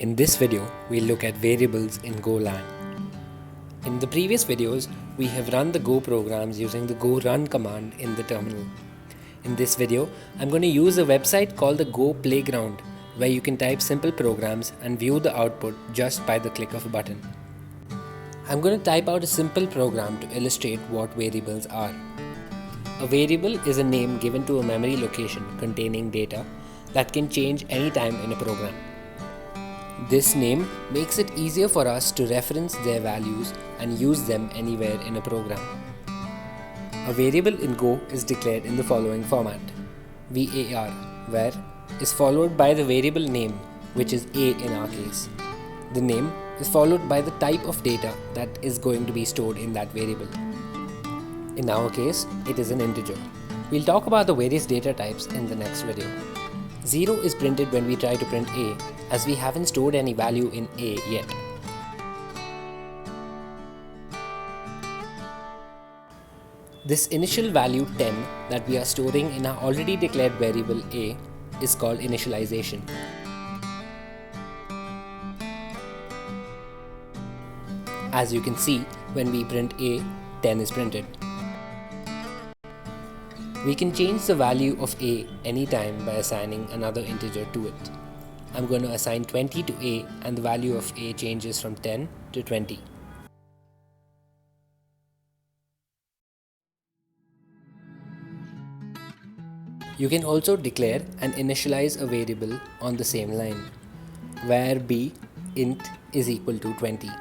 In this video, we'll look at variables in Golang. In the previous videos, we have run the Go programs using the go run command in the terminal. In this video, I'm going to use a website called the Go Playground, where you can type simple programs and view the output just by the click of a button. I'm going to type out a simple program to illustrate what variables are. A variable is a name given to a memory location containing data that can change anytime in a program. This name makes it easier for us to reference their values and use them anywhere in a program. A variable in Go is declared in the following format: var, where is followed by the variable name, which is a in our case. The name is followed by the type of data that is going to be stored in that variable. In our case, it is an integer. We'll talk about the various data types in the next video. 0 is printed when we try to print a, as we haven't stored any value in a yet. This initial value 10 that we are storing in our already declared variable a is called initialization. As you can see, when we print a, 10 is printed. We can change the value of a anytime by assigning another integer to it. I'm going to assign 20 to a, and the value of a changes from 10 to 20. You can also declare and initialize a variable on the same line, where b int is equal to 20.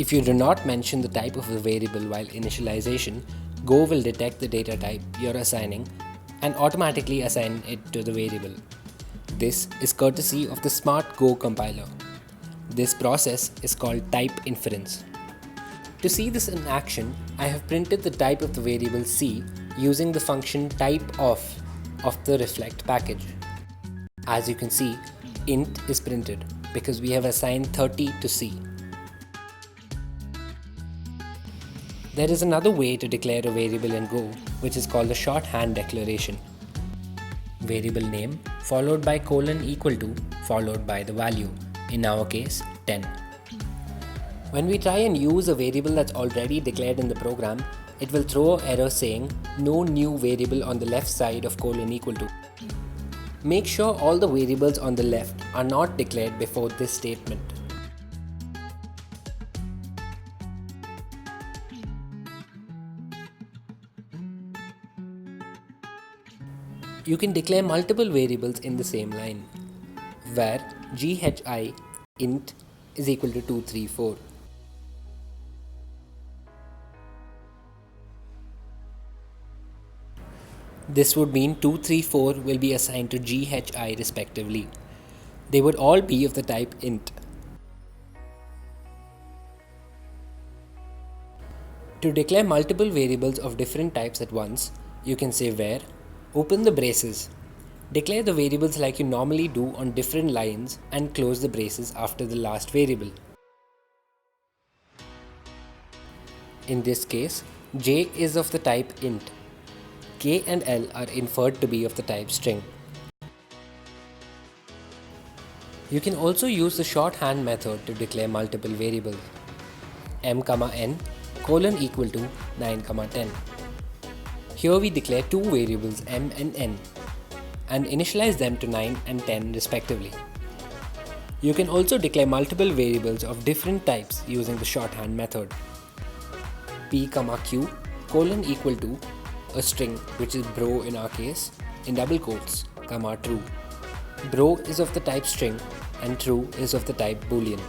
If you do not mention the type of the variable while initialization, Go will detect the data type you're assigning and automatically assign it to the variable. This is courtesy of the smart Go compiler. This process is called type inference. To see this in action, I have printed the type of the variable c using the function typeOf of the reflect package. As you can see, int is printed because we have assigned 30 to c. There is another way to declare a variable in Go, which is called the shorthand declaration. Variable name followed by := followed by the value, in our case 10. When we try and use a variable that's already declared in the program, it will throw an error saying no new variable on the left side of :=. Make sure all the variables on the left are not declared before this statement. You can declare multiple variables in the same line, where ghi int is equal to 234. This would mean 234 will be assigned to ghi respectively. They would all be of the type int. To declare multiple variables of different types at once, you can say where, open the braces, declare the variables like you normally do on different lines, and close the braces after the last variable. In this case, j is of the type int. K and L are inferred to be of the type string. You can also use the shorthand method to declare multiple variables. m, n, := 9, 10. Here we declare two variables m and n and initialize them to 9 and 10 respectively. You can also declare multiple variables of different types using the shorthand method. p, q, := a string, which is bro in our case, in double quotes, true. Bro is of the type string and true is of the type boolean.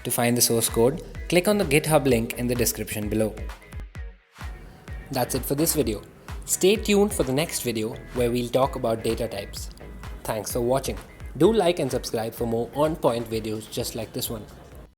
To find the source code, click on the GitHub link in the description below. That's it for this video. Stay tuned for the next video where we'll talk about data types. Thanks for watching. Do like and subscribe for more on-point videos just like this one.